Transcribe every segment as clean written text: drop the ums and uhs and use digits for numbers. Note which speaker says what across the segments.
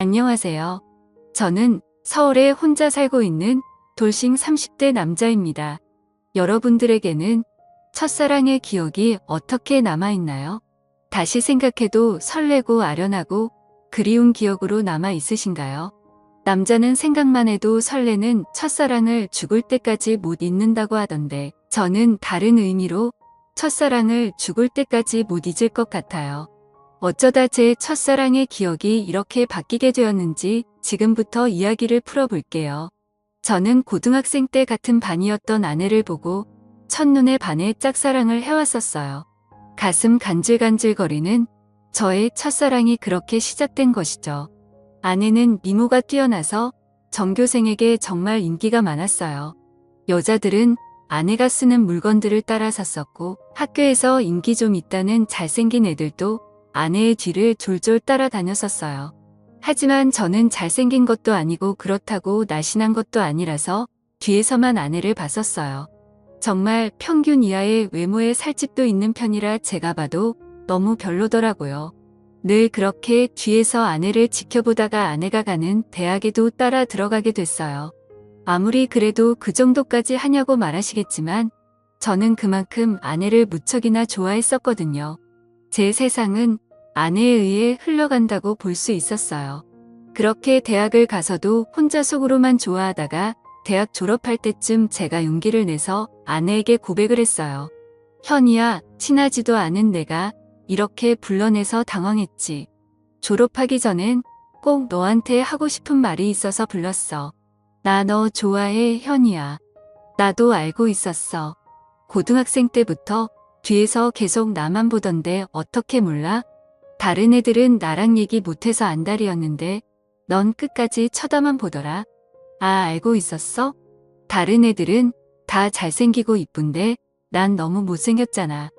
Speaker 1: 안녕하세요. 저는 서울에 혼자 살고 있는 돌싱 30대 남자입니다. 여러분들에게는 첫사랑의 기억이 어떻게 남아있나요? 다시 생각해도 설레고 아련하고 그리운 기억으로 남아 있으신가요? 남자는 생각만 해도 설레는 첫사랑을 죽을 때까지 못 잊는다고 하던데 저는 다른 의미로 첫사랑을 죽을 때까지 못 잊을 것 같아요. 어쩌다 제 첫사랑의 기억이 이렇게 바뀌게 되었는지 지금부터 이야기를 풀어볼게요. 저는 고등학생 때 같은 반이었던 아내를 보고 첫눈에 반해 짝사랑을 해왔었어요. 가슴 간질간질거리는 저의 첫사랑이 그렇게 시작된 것이죠. 아내는 미모가 뛰어나서 전교생에게 정말 인기가 많았어요. 여자들은 아내가 쓰는 물건들을 따라 샀었고 학교에서 인기 좀 있다는 잘생긴 애들도 아내의 뒤를 졸졸 따라다녔었어요. 하지만 저는 잘생긴 것도 아니고 그렇다고 날씬한 것도 아니라서 뒤에서만 아내를 봤었어요. 정말 평균 이하의 외모에 살집도 있는 편이라 제가 봐도 너무 별로더라고요. 늘 그렇게 뒤에서 아내를 지켜보다가 아내가 가는 대학에도 따라 들어가게 됐어요. 아무리 그래도 그 정도까지 하냐고 말하시겠지만 저는 그만큼 아내를 무척이나 좋아했었거든요. 제 세상은 아내에 의해 흘러간다고 볼 수 있었어요. 그렇게 대학을 가서도 혼자 속으로만 좋아하다가 대학 졸업할 때쯤 제가 용기를 내서 아내에게 고백을 했어요. 현이야, 친하지도 않은 내가 이렇게 불러내서 당황했지. 졸업하기 전엔 꼭 너한테 하고 싶은 말이 있어서 불렀어. 나 너 좋아해, 현이야. 나도 알고 있었어. 고등학생 때부터 뒤에서 계속 나만 보던데 어떻게 몰라? 다른 애들은 나랑 얘기 못해서 안달이었는데 넌 끝까지 쳐다만 보더라. 아, 알고 있었어? 다른 애들은 다 잘생기고 이쁜데 난 너무 못생겼잖아.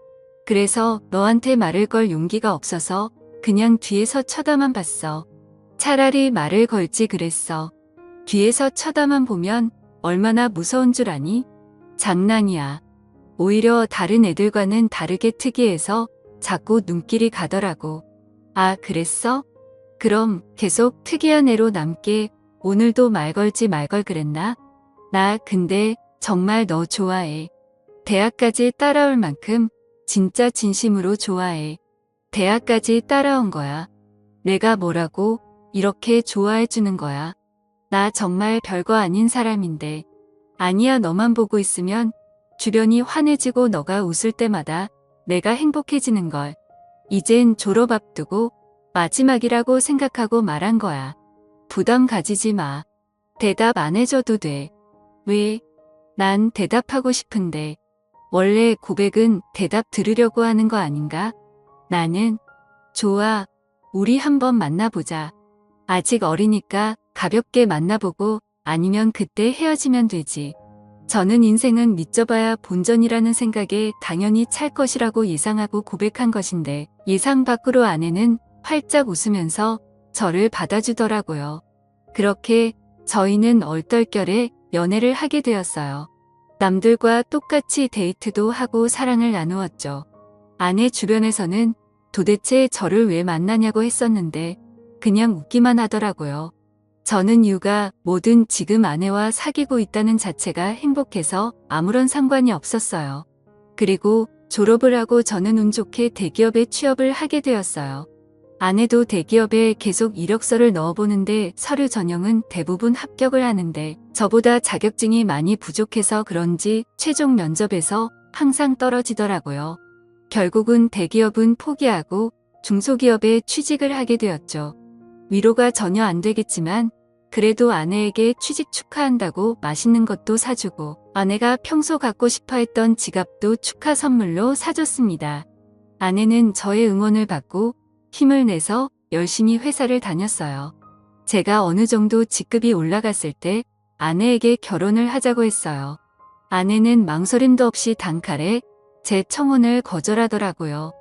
Speaker 1: 그래서 너한테 말을 걸 용기가 없어서 그냥 뒤에서 쳐다만 봤어. 차라리 말을 걸지 그랬어. 뒤에서 쳐다만 보면 얼마나 무서운 줄 아니? 장난이야. 오히려 다른 애들과는 다르게 특이해서 자꾸 눈길이 가더라고. 아, 그랬어? 그럼 계속 특이한 애로 남게 오늘도 말 걸지 말 걸 그랬나? 나 근데 정말 너 좋아해. 대학까지 따라올 만큼 진짜 진심으로 좋아해. 대학까지 따라온 거야. 내가 뭐라고 이렇게 좋아해 주는 거야. 나 정말 별거 아닌 사람인데. 아니야, 너만 보고 있으면 주변이 환해지고 너가 웃을 때마다 내가 행복해지는 걸. 이젠 졸업 앞두고 마지막이라고 생각하고 말한 거야. 부담 가지지 마. 대답 안 해줘도 돼. 왜? 난 대답하고 싶은데. 원래 고백은 대답 들으려고 하는 거 아닌가? 나는 좋아. 우리 한번 만나보자. 아직 어리니까 가볍게 만나보고 아니면 그때 헤어지면 되지. 저는 인생은 믿져봐야 본전이라는 생각에 당연히 찰 것이라고 예상하고 고백한 것인데 예상 밖으로 아내는 활짝 웃으면서 저를 받아주더라고요. 그렇게 저희는 얼떨결에 연애를 하게 되었어요. 남들과 똑같이 데이트도 하고 사랑을 나누었죠. 아내 주변에서는 도대체 저를 왜 만나냐고 했었는데 그냥 웃기만 하더라고요. 저는 육아 뭐든 지금 아내와 사귀고 있다는 자체가 행복해서 아무런 상관이 없었어요. 그리고 졸업을 하고 저는 운 좋게 대기업에 취업을 하게 되었어요. 아내도 대기업에 계속 이력서를 넣어보는데 서류 전형은 대부분 합격을 하는데 저보다 자격증이 많이 부족해서 그런지 최종 면접에서 항상 떨어지더라고요. 결국은 대기업은 포기하고 중소기업에 취직을 하게 되었죠. 위로가 전혀 안 되겠지만 그래도 아내에게 취직 축하한다고 맛있는 것도 사주고 아내가 평소 갖고 싶어 했던 지갑도 축하 선물로 사줬습니다. 아내는 저의 응원을 받고 힘을 내서 열심히 회사를 다녔어요. 제가 어느 정도 직급이 올라갔을 때 아내에게 결혼을 하자고 했어요. 아내는 망설임도 없이 단칼에 제 청혼을 거절하더라고요.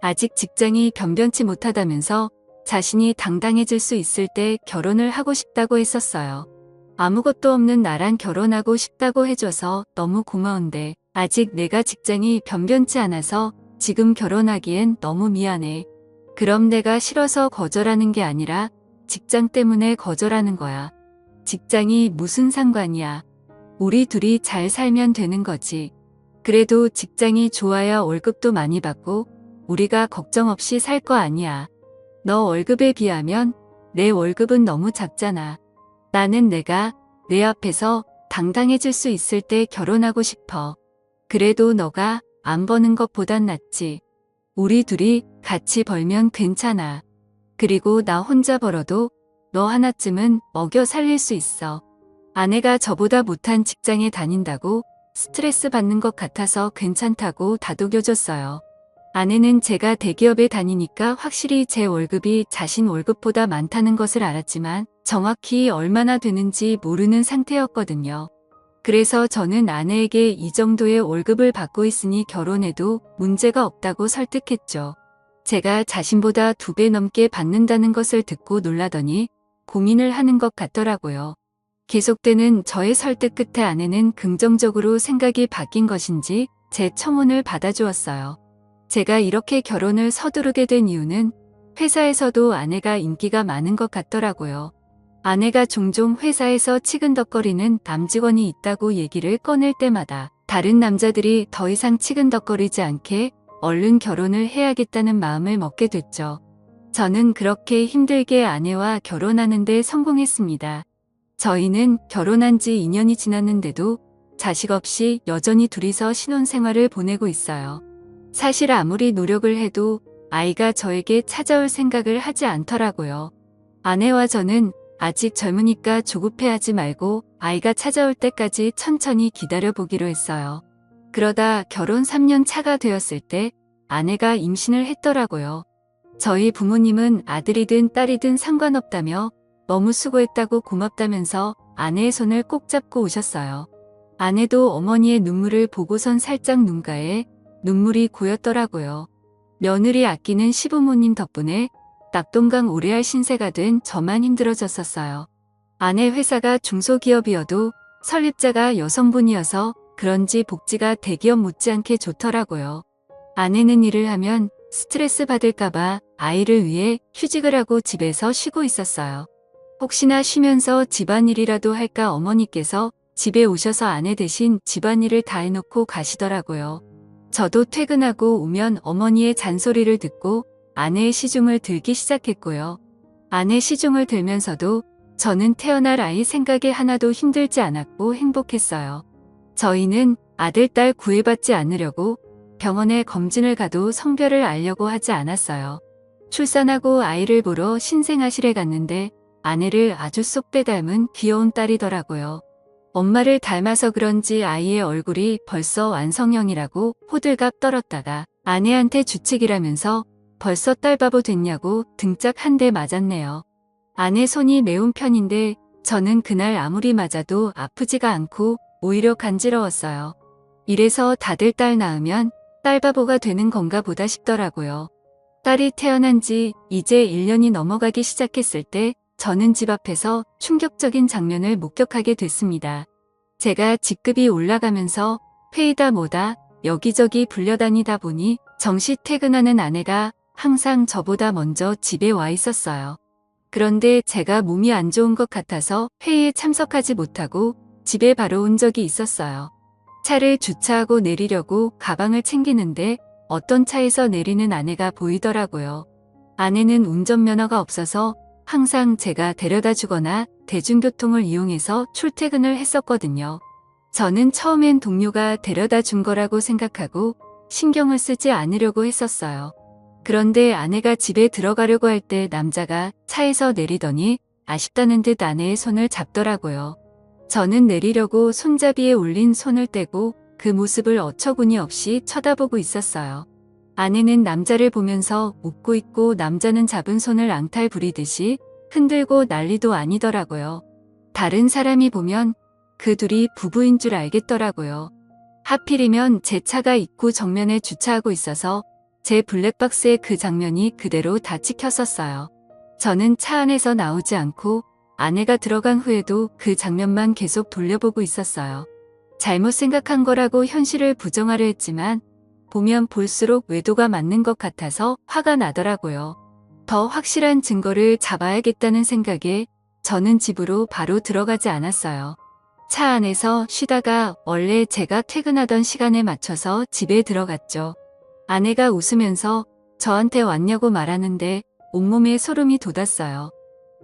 Speaker 1: 아직 직장이 변변치 못하다면서 자신이 당당해질 수 있을 때 결혼을 하고 싶다고 했었어요. 아무것도 없는 나랑 결혼하고 싶다고 해줘서 너무 고마운데 아직 내가 직장이 변변치 않아서 지금 결혼하기엔 너무 미안해. 그럼 내가 싫어서 거절하는 게 아니라 직장 때문에 거절하는 거야. 직장이 무슨 상관이야. 우리 둘이 잘 살면 되는 거지. 그래도 직장이 좋아야 월급도 많이 받고 우리가 걱정 없이 살 거 아니야. 너 월급에 비하면 내 월급은 너무 작잖아. 나는 내가 내 앞에서 당당해질 수 있을 때 결혼하고 싶어. 그래도 너가 안 버는 것보단 낫지. 우리 둘이 같이 벌면 괜찮아. 그리고 나 혼자 벌어도 너 하나쯤은 먹여 살릴 수 있어. 아내가 저보다 못한 직장에 다닌다고 스트레스 받는 것 같아서 괜찮다고 다독여줬어요. 아내는 제가 대기업에 다니니까 확실히 제 월급이 자신 월급보다 많다는 것을 알았지만 정확히 얼마나 되는지 모르는 상태였거든요. 그래서 저는 아내에게 이 정도의 월급을 받고 있으니 결혼해도 문제가 없다고 설득했죠. 제가 자신보다 2배 넘게 받는다는 것을 듣고 놀라더니 고민을 하는 것 같더라고요. 계속되는 저의 설득 끝에 아내는 긍정적으로 생각이 바뀐 것인지 제 청혼을 받아주었어요. 제가 이렇게 결혼을 서두르게 된 이유는 회사에서도 아내가 인기가 많은 것 같더라고요. 아내가 종종 회사에서 치근덕거리는 남직원이 있다고 얘기를 꺼낼 때마다 다른 남자들이 더 이상 치근덕거리지 않게 얼른 결혼을 해야겠다는 마음을 먹게 됐죠. 저는 그렇게 힘들게 아내와 결혼하는데 성공했습니다. 저희는 결혼한 지 2년이 지났는데도 자식 없이 여전히 둘이서 신혼생활을 보내고 있어요. 사실 아무리 노력을 해도 아이가 저에게 찾아올 생각을 하지 않더라고요. 아내와 저는 아직 젊으니까 조급해하지 말고 아이가 찾아올 때까지 천천히 기다려보기로 했어요. 그러다 결혼 3년 차가 되었을 때 아내가 임신을 했더라고요. 저희 부모님은 아들이든 딸이든 상관없다며 너무 수고했다고 고맙다면서 아내의 손을 꼭 잡고 오셨어요. 아내도 어머니의 눈물을 보고선 살짝 눈가에 눈물이 고였더라고요. 며느리 아끼는 시부모님 덕분에 낙동강 오래할 신세가 된 저만 힘들어졌었어요. 아내 회사가 중소기업이어도 설립자가 여성분이어서 그런지 복지가 대기업 못지않게 좋더라고요. 아내는 일을 하면 스트레스 받을까봐 아이를 위해 휴직을 하고 집에서 쉬고 있었어요. 혹시나 쉬면서 집안일이라도 할까 어머니께서 집에 오셔서 아내 대신 집안일을 다 해놓고 가시더라고요. 저도 퇴근하고 오면 어머니의 잔소리를 듣고 아내의 시중을 들기 시작했고요. 아내 시중을 들면서도 저는 태어날 아이 생각에 하나도 힘들지 않았고 행복했어요. 저희는 아들, 딸 구애받지 않으려고 병원에 검진을 가도 성별을 알려고 하지 않았어요. 출산하고 아이를 보러 신생아실에 갔는데 아내를 아주 쏙 빼닮은 귀여운 딸이더라고요. 엄마를 닮아서 그런지 아이의 얼굴이 벌써 완성형이라고 호들갑 떨었다가 아내한테 주책이라면서 벌써 딸바보 됐냐고 등짝 한 대 맞았네요. 아내 손이 매운 편인데 저는 그날 아무리 맞아도 아프지가 않고 오히려 간지러웠어요. 이래서 다들 딸 낳으면 딸바보가 되는 건가 보다 싶더라고요. 딸이 태어난 지 이제 1년이 넘어가기 시작했을 때 저는 집 앞에서 충격적인 장면을 목격하게 됐습니다. 제가 직급이 올라가면서 회의다 뭐다 여기저기 불려다니다 보니 정시 퇴근하는 아내가 항상 저보다 먼저 집에 와 있었어요. 그런데 제가 몸이 안 좋은 것 같아서 회의에 참석하지 못하고 집에 바로 온 적이 있었어요. 차를 주차하고 내리려고 가방을 챙기는데 어떤 차에서 내리는 아내가 보이더라고요. 아내는 운전면허가 없어서 항상 제가 데려다 주거나 대중교통을 이용해서 출퇴근을 했었거든요. 저는 처음엔 동료가 데려다 준 거라고 생각하고 신경을 쓰지 않으려고 했었어요. 그런데 아내가 집에 들어가려고 할 때 남자가 차에서 내리더니 아쉽다는 듯 아내의 손을 잡더라고요. 저는 내리려고 손잡이에 올린 손을 떼고 그 모습을 어처구니 없이 쳐다보고 있었어요. 아내는 남자를 보면서 웃고 있고 남자는 잡은 손을 앙탈 부리듯이 흔들고 난리도 아니더라고요. 다른 사람이 보면 그 둘이 부부인 줄 알겠더라고요. 하필이면 제 차가 입구 정면에 주차하고 있어서 제 블랙박스에 그 장면이 그대로 다 찍혔었어요. 저는 차 안에서 나오지 않고 아내가 들어간 후에도 그 장면만 계속 돌려보고 있었어요. 잘못 생각한 거라고 현실을 부정하려 했지만 보면 볼수록 외도가 맞는 것 같아서 화가 나더라고요. 더 확실한 증거를 잡아야겠다는 생각에 저는 집으로 바로 들어가지 않았어요. 차 안에서 쉬다가 원래 제가 퇴근하던 시간에 맞춰서 집에 들어갔죠. 아내가 웃으면서 저한테 왔냐고 말하는데 온몸에 소름이 돋았어요.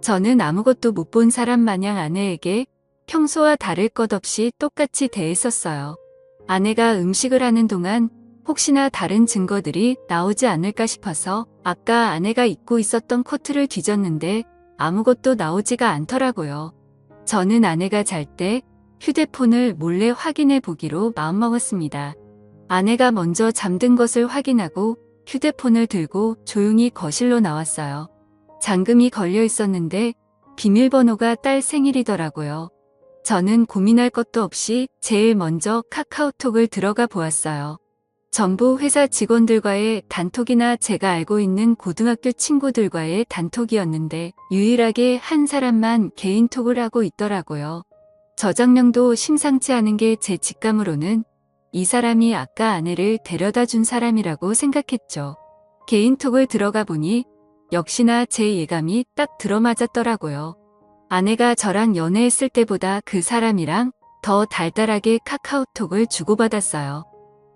Speaker 1: 저는 아무것도 못 본 사람 마냥 아내에게 평소와 다를 것 없이 똑같이 대했었어요. 아내가 음식을 하는 동안 혹시나 다른 증거들이 나오지 않을까 싶어서 아까 아내가 입고 있었던 코트를 뒤졌는데 아무것도 나오지가 않더라고요. 저는 아내가 잘 때 휴대폰을 몰래 확인해 보기로 마음먹었습니다. 아내가 먼저 잠든 것을 확인하고 휴대폰을 들고 조용히 거실로 나왔어요. 잠금이 걸려 있었는데 비밀번호가 딸 생일이더라고요. 저는 고민할 것도 없이 제일 먼저 카카오톡을 들어가 보았어요. 전부 회사 직원들과의 단톡이나 제가 알고 있는 고등학교 친구들과의 단톡이었는데 유일하게 한 사람만 개인톡을 하고 있더라고요. 저장명도 심상치 않은 게 제 직감으로는 이 사람이 아까 아내를 데려다 준 사람이라고 생각했죠. 개인톡을 들어가 보니 역시나 제 예감이 딱 들어맞았더라고요. 아내가 저랑 연애했을 때보다 그 사람이랑 더 달달하게 카카오톡을 주고받았어요.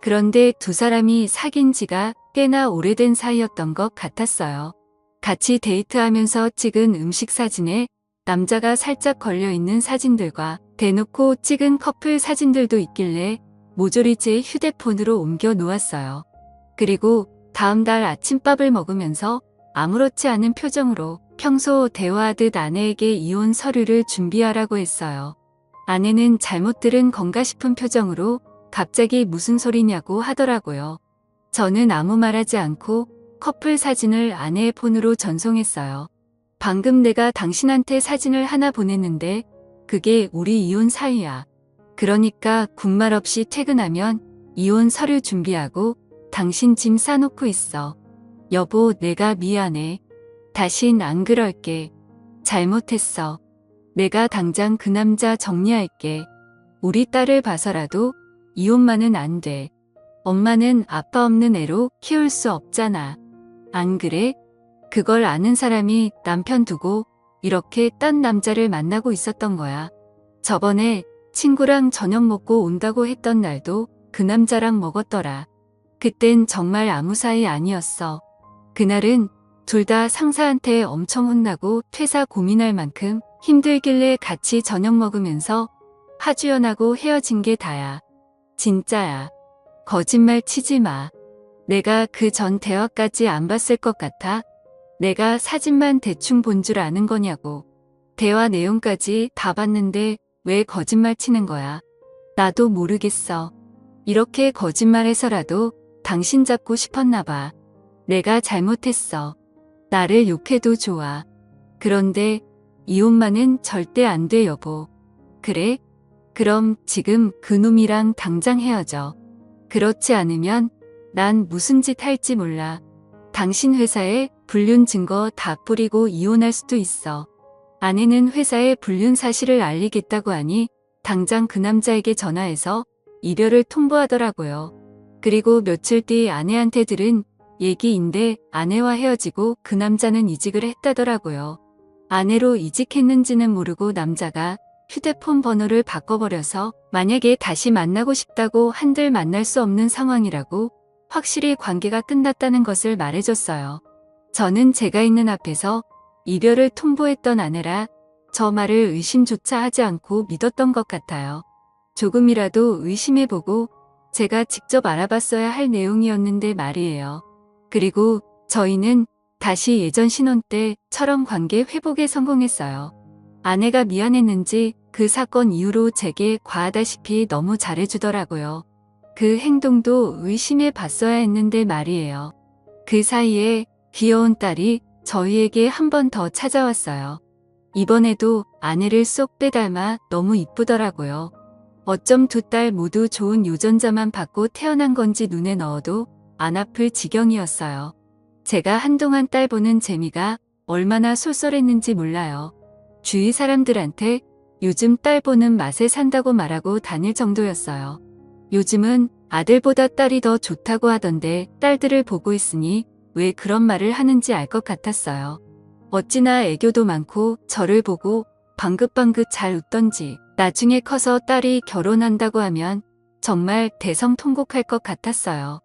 Speaker 1: 그런데 두 사람이 사귄 지가 꽤나 오래된 사이였던 것 같았어요. 같이 데이트하면서 찍은 음식 사진에 남자가 살짝 걸려있는 사진들과 대놓고 찍은 커플 사진들도 있길래 모조리 제 휴대폰으로 옮겨 놓았어요. 그리고 다음 날 아침밥을 먹으면서 아무렇지 않은 표정으로 평소 대화하듯 아내에게 이혼 서류를 준비하라고 했어요. 아내는 잘못 들은 건가 싶은 표정으로 갑자기 무슨 소리냐고 하더라고요. 저는 아무 말하지 않고 커플 사진을 아내의 폰으로 전송했어요. 방금 내가 당신한테 사진을 하나 보냈는데 그게 우리 이혼 사유야. 그러니까 군말 없이 퇴근하면 이혼 서류 준비하고 당신 짐 싸놓고 있어. 여보, 내가 미안해. 다신 안 그럴게. 잘못했어. 내가 당장 그 남자 정리할게. 우리 딸을 봐서라도 이혼만은 안 돼. 엄마는 아빠 없는 애로 키울 수 없잖아. 안 그래? 그걸 아는 사람이 남편 두고 이렇게 딴 남자를 만나고 있었던 거야. 저번에 친구랑 저녁 먹고 온다고 했던 날도 그 남자랑 먹었더라. 그땐 정말 아무 사이 아니었어. 그날은 둘 다 상사한테 엄청 혼나고 퇴사 고민할 만큼 힘들길래 같이 저녁 먹으면서 하주연하고 헤어진 게 다야. 진짜야. 거짓말 치지 마. 내가 그 전 대화까지 안 봤을 것 같아? 내가 사진만 대충 본 줄 아는 거냐고. 대화 내용까지 다 봤는데 왜 거짓말 치는 거야? 나도 모르겠어. 이렇게 거짓말해서라도 당신 잡고 싶었나 봐. 내가 잘못했어. 나를 욕해도 좋아. 그런데 이혼만은 절대 안 돼, 여보. 그래? 그럼 지금 그놈이랑 당장 헤어져. 그렇지 않으면 난 무슨 짓 할지 몰라. 당신 회사에 불륜 증거 다 뿌리고 이혼할 수도 있어. 아내는 회사에 불륜 사실을 알리겠다고 하니 당장 그 남자에게 전화해서 이별을 통보하더라고요. 그리고 며칠 뒤 아내한테 들은 얘기인데 아내와 헤어지고 그 남자는 이직을 했다더라고요. 아내로 이직했는지는 모르고 남자가 휴대폰 번호를 바꿔버려서 만약에 다시 만나고 싶다고 한들 만날 수 없는 상황이라고 확실히 관계가 끝났다는 것을 말해줬어요. 저는 제가 있는 앞에서 이별을 통보했던 아내라 저 말을 의심조차 하지 않고 믿었던 것 같아요. 조금이라도 의심해보고 제가 직접 알아봤어야 할 내용이었는데 말이에요. 그리고 저희는 다시 예전 신혼 때처럼 관계 회복에 성공했어요. 아내가 미안했는지 그 사건 이후로 제게 과하다시피 너무 잘해주더라고요. 그 행동도 의심해 봤어야 했는데 말이에요. 그 사이에 귀여운 딸이 저희에게 한 번 더 찾아왔어요. 이번에도 아내를 쏙 빼닮아 너무 이쁘더라고요. 어쩜 두 딸 모두 좋은 유전자만 받고 태어난 건지 눈에 넣어도 안 아플 지경이었어요. 제가 한동안 딸 보는 재미가 얼마나 쏠쏠했는지 몰라요. 주위 사람들한테 요즘 딸 보는 맛에 산다고 말하고 다닐 정도였어요. 요즘은 아들보다 딸이 더 좋다고 하던데 딸들을 보고 있으니 왜 그런 말을 하는지 알 것 같았어요. 어찌나 애교도 많고 저를 보고 방긋방긋 잘 웃던지 나중에 커서 딸이 결혼한다고 하면 정말 대성통곡할 것 같았어요.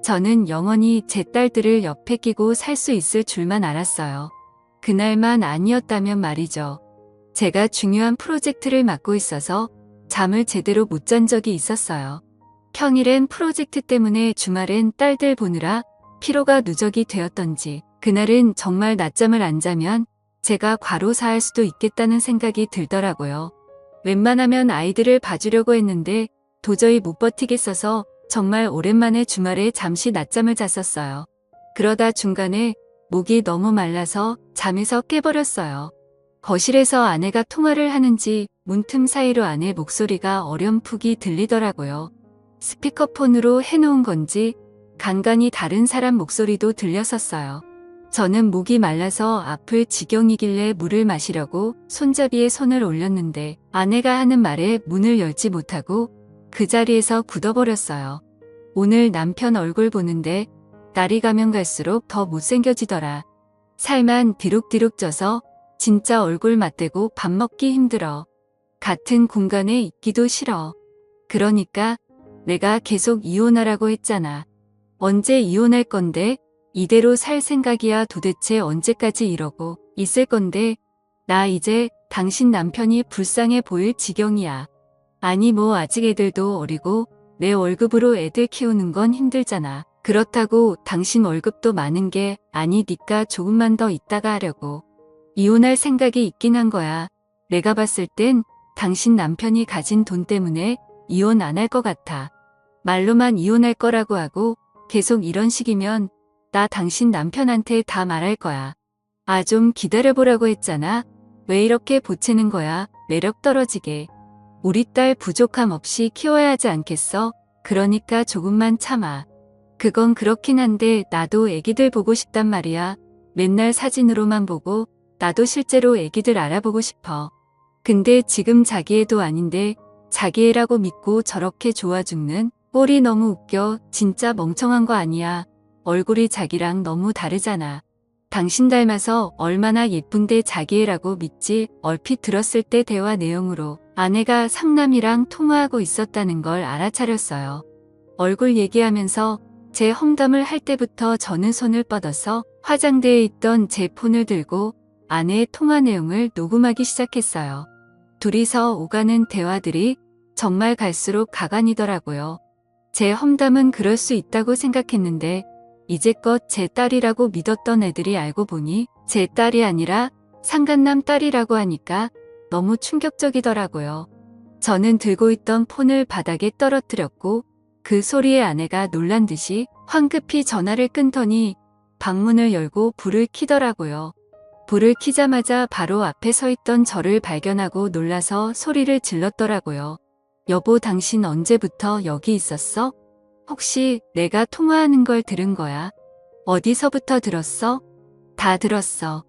Speaker 1: 저는 영원히 제 딸들을 옆에 끼고 살 수 있을 줄만 알았어요. 그날만 아니었다면 말이죠. 제가 중요한 프로젝트를 맡고 있어서 잠을 제대로 못 잔 적이 있었어요. 평일엔 프로젝트 때문에 주말엔 딸들 보느라 피로가 누적이 되었던지 그날은 정말 낮잠을 안 자면 제가 과로사할 수도 있겠다는 생각이 들더라고요. 웬만하면 아이들을 봐주려고 했는데 도저히 못 버티겠어서 정말 오랜만에 주말에 잠시 낮잠을 잤었어요. 그러다 중간에 목이 너무 말라서 잠에서 깨버렸어요. 거실에서 아내가 통화를 하는지 문틈 사이로 아내 목소리가 어렴풋이 들리더라고요. 스피커폰으로 해놓은 건지 간간히 다른 사람 목소리도 들렸었어요. 저는 목이 말라서 아플 지경이길래 물을 마시려고 손잡이에 손을 올렸는데 아내가 하는 말에 문을 열지 못하고 그 자리에서 굳어버렸어요. 오늘 남편 얼굴 보는데 날이 가면 갈수록 더 못생겨지더라. 살만 디룩디룩 쪄서 진짜 얼굴 맞대고 밥 먹기 힘들어. 같은 공간에 있기도 싫어. 그러니까 내가 계속 이혼하라고 했잖아. 언제 이혼할 건데? 이대로 살 생각이야. 도대체 언제까지 이러고 있을 건데? 나 이제 당신 남편이 불쌍해 보일 지경이야. 아니 뭐 아직 애들도 어리고 내 월급으로 애들 키우는 건 힘들잖아. 그렇다고 당신 월급도 많은 게 아니니까 조금만 더 있다가 하려고. 이혼할 생각이 있긴 한 거야. 내가 봤을 땐 당신 남편이 가진 돈 때문에 이혼 안 할 것 같아. 말로만 이혼할 거라고 하고 계속 이런 식이면 나 당신 남편한테 다 말할 거야. 아, 좀 기다려보라고 했잖아. 왜 이렇게 보채는 거야? 매력 떨어지게. 우리 딸 부족함 없이 키워야 하지 않겠어? 그러니까 조금만 참아. 그건 그렇긴 한데 나도 애기들 보고 싶단 말이야. 맨날 사진으로만 보고 나도 실제로 애기들 알아보고 싶어. 근데 지금 자기 애도 아닌데 자기 애라고 믿고 저렇게 좋아 죽는 꼴이 너무 웃겨. 진짜 멍청한 거 아니야. 얼굴이 자기랑 너무 다르잖아. 당신 닮아서 얼마나 예쁜데 자기 애라고 믿지. 얼핏 들었을 때 대화 내용으로 아내가 상남이랑 통화하고 있었다는 걸 알아차렸어요. 얼굴 얘기하면서 제 험담을 할 때부터 저는 손을 뻗어서 화장대에 있던 제 폰을 들고 아내의 통화 내용을 녹음하기 시작했어요. 둘이서 오가는 대화들이 정말 갈수록 가관이더라고요. 제 험담은 그럴 수 있다고 생각했는데 이제껏 제 딸이라고 믿었던 애들이 알고 보니 제 딸이 아니라 상간남 딸이라고 하니까 너무 충격적이더라고요. 저는 들고 있던 폰을 바닥에 떨어뜨렸고 그 소리에 아내가 놀란 듯이 황급히 전화를 끊더니 방문을 열고 불을 켜더라고요. 불을 켜자마자 바로 앞에 서 있던 저를 발견하고 놀라서 소리를 질렀더라고요. 여보, 당신 언제부터 여기 있었어? 혹시 내가 통화하는 걸 들은 거야? 어디서부터 들었어? 다 들었어.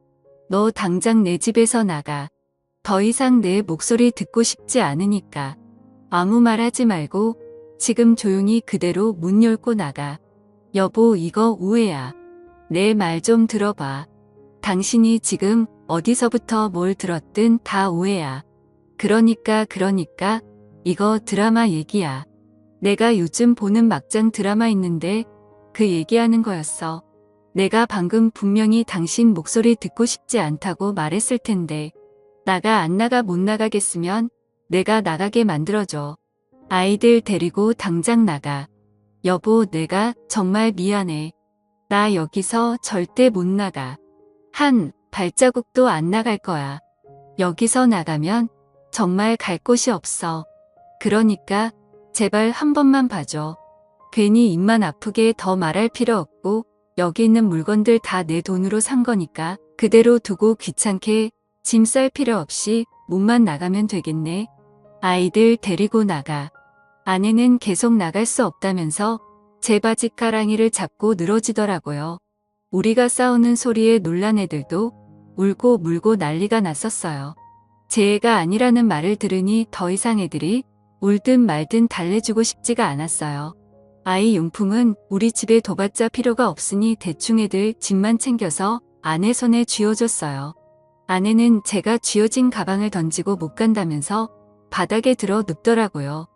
Speaker 1: 너 당장 내 집에서 나가. 더 이상 내 목소리 듣고 싶지 않으니까. 아무 말 하지 말고 지금 조용히 그대로 문 열고 나가. 여보, 이거 오해야. 내 말 좀 들어봐. 당신이 지금 어디서부터 뭘 들었든 다 오해야. 그러니까 이거 드라마 얘기야. 내가 요즘 보는 막장 드라마 있는데 그 얘기하는 거였어. 내가 방금 분명히 당신 목소리 듣고 싶지 않다고 말했을 텐데 나가 안 나가 못 나가겠으면 내가 나가게 만들어줘. 아이들 데리고 당장 나가. 여보, 내가 정말 미안해. 나 여기서 절대 못 나가. 한 발자국도 안 나갈 거야. 여기서 나가면 정말 갈 곳이 없어. 그러니까 제발 한 번만 봐줘. 괜히 입만 아프게 더 말할 필요 없고 여기 있는 물건들 다 내 돈으로 산 거니까 그대로 두고 귀찮게 짐 쌀 필요 없이 문만 나가면 되겠네. 아이들 데리고 나가. 아내는 계속 나갈 수 없다면서 제 바지가랑이를 잡고 늘어지더라고요. 우리가 싸우는 소리에 놀란 애들도 울고 물고 난리가 났었어요. 제 애가 아니라는 말을 들으니 더 이상 애들이 울든 말든 달래주고 싶지가 않았어요. 아이 용품은 우리 집에 둬봤자 필요가 없으니 대충 애들 집만 챙겨서 아내 손에 쥐어줬어요. 아내는 제가 쥐어진 가방을 던지고 못 간다면서 바닥에 들어 눕더라고요.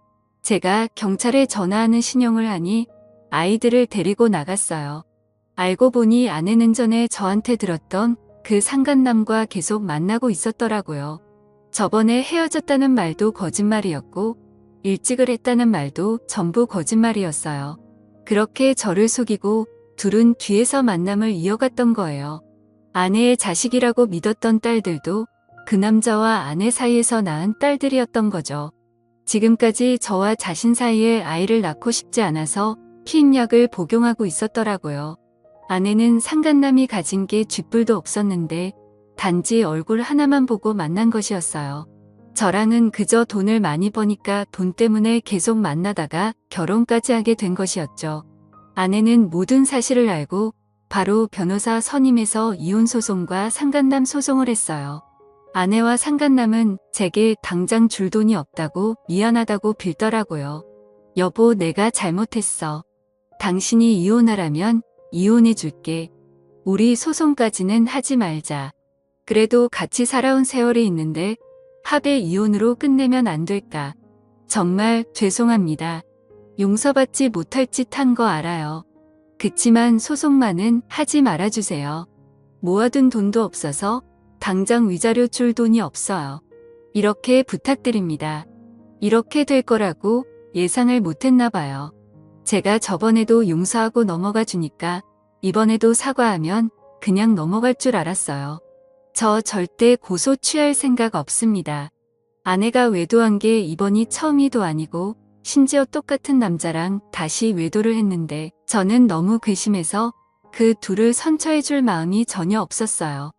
Speaker 1: 제가 경찰에 전화하는 신용을 하니 아이들을 데리고 나갔어요. 알고 보니 아내는 전에 저한테 들었던 그 상간남과 계속 만나고 있었더라고요. 저번에 헤어졌다는 말도 거짓말이었고 일찍을 했다는 말도 전부 거짓말이었어요. 그렇게 저를 속이고 둘은 뒤에서 만남을 이어갔던 거예요. 아내의 자식이라고 믿었던 딸들도 그 남자와 아내 사이에서 낳은 딸들이었던 거죠. 지금까지 저와 자신 사이에 아이를 낳고 싶지 않아서 피임약을 복용하고 있었더라고요. 아내는 상간남이 가진 게 쥐뿔도 없었는데 단지 얼굴 하나만 보고 만난 것이었어요. 저랑은 그저 돈을 많이 버니까 돈 때문에 계속 만나다가 결혼까지 하게 된 것이었죠. 아내는 모든 사실을 알고 바로 변호사 선임해서 이혼 소송과 상간남 소송을 했어요. 아내와 상간남은 제게 당장 줄 돈이 없다고 미안하다고 빌더라고요. 여보, 내가 잘못했어. 당신이 이혼하라면 이혼해 줄게. 우리 소송까지는 하지 말자. 그래도 같이 살아온 세월이 있는데 합의 이혼으로 끝내면 안 될까. 정말 죄송합니다. 용서받지 못할 짓 한 거 알아요. 그치만 소송만은 하지 말아주세요. 모아둔 돈도 없어서 당장 위자료 줄 돈이 없어요. 이렇게 부탁드립니다. 이렇게 될 거라고 예상을 못했나 봐요. 제가 저번에도 용서하고 넘어가 주니까 이번에도 사과하면 그냥 넘어갈 줄 알았어요. 저 절대 고소 취할 생각 없습니다. 아내가 외도한 게 이번이 처음이도 아니고 심지어 똑같은 남자랑 다시 외도를 했는데 저는 너무 괘씸해서 그 둘을 선처해 줄 마음이 전혀 없었어요.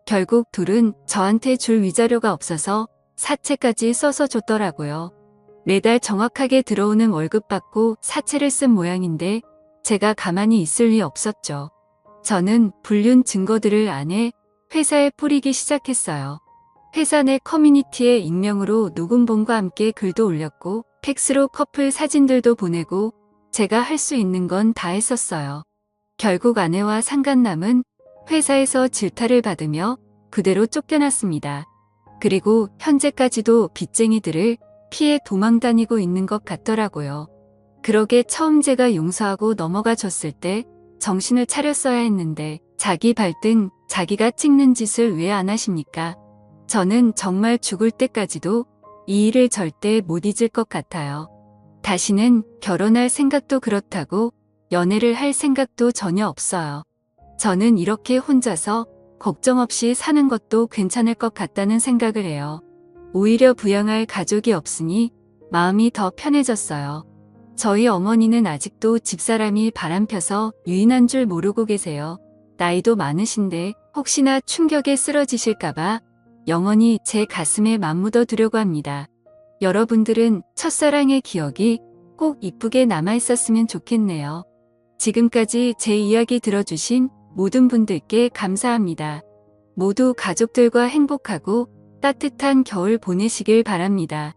Speaker 1: 결국 둘은 저한테 줄 위자료가 없어서 사채까지 써서 줬더라고요. 매달 정확하게 들어오는 월급 받고 사채를 쓴 모양인데 제가 가만히 있을 리 없었죠. 저는 불륜 증거들을 아내 회사에 뿌리기 시작했어요. 회사 내 커뮤니티에 익명으로 녹음본과 함께 글도 올렸고 팩스로 커플 사진들도 보내고 제가 할 수 있는 건 다 했었어요. 결국 아내와 상간남은 회사에서 질타를 받으며 그대로 쫓겨났습니다. 그리고 현재까지도 빚쟁이들을 피해 도망다니고 있는 것 같더라고요. 그러게 처음 제가 용서하고 넘어가 줬을 때 정신을 차렸어야 했는데 자기 발등 자기가 찍는 짓을 왜 안 하십니까? 저는 정말 죽을 때까지도 이 일을 절대 못 잊을 것 같아요. 다시는 결혼할 생각도 그렇다고 연애를 할 생각도 전혀 없어요. 저는 이렇게 혼자서 걱정 없이 사는 것도 괜찮을 것 같다는 생각을 해요. 오히려 부양할 가족이 없으니 마음이 더 편해졌어요. 저희 어머니는 아직도 집사람이 바람펴서 유인한 줄 모르고 계세요. 나이도 많으신데 혹시나 충격에 쓰러지실까봐 영원히 제 가슴에 맞묻어 두려고 합니다. 여러분들은 첫사랑의 기억이 꼭 이쁘게 남아있었으면 좋겠네요. 지금까지 제 이야기 들어주신 모든 분들께 감사합니다. 모두 가족들과 행복하고 따뜻한 겨울 보내시길 바랍니다.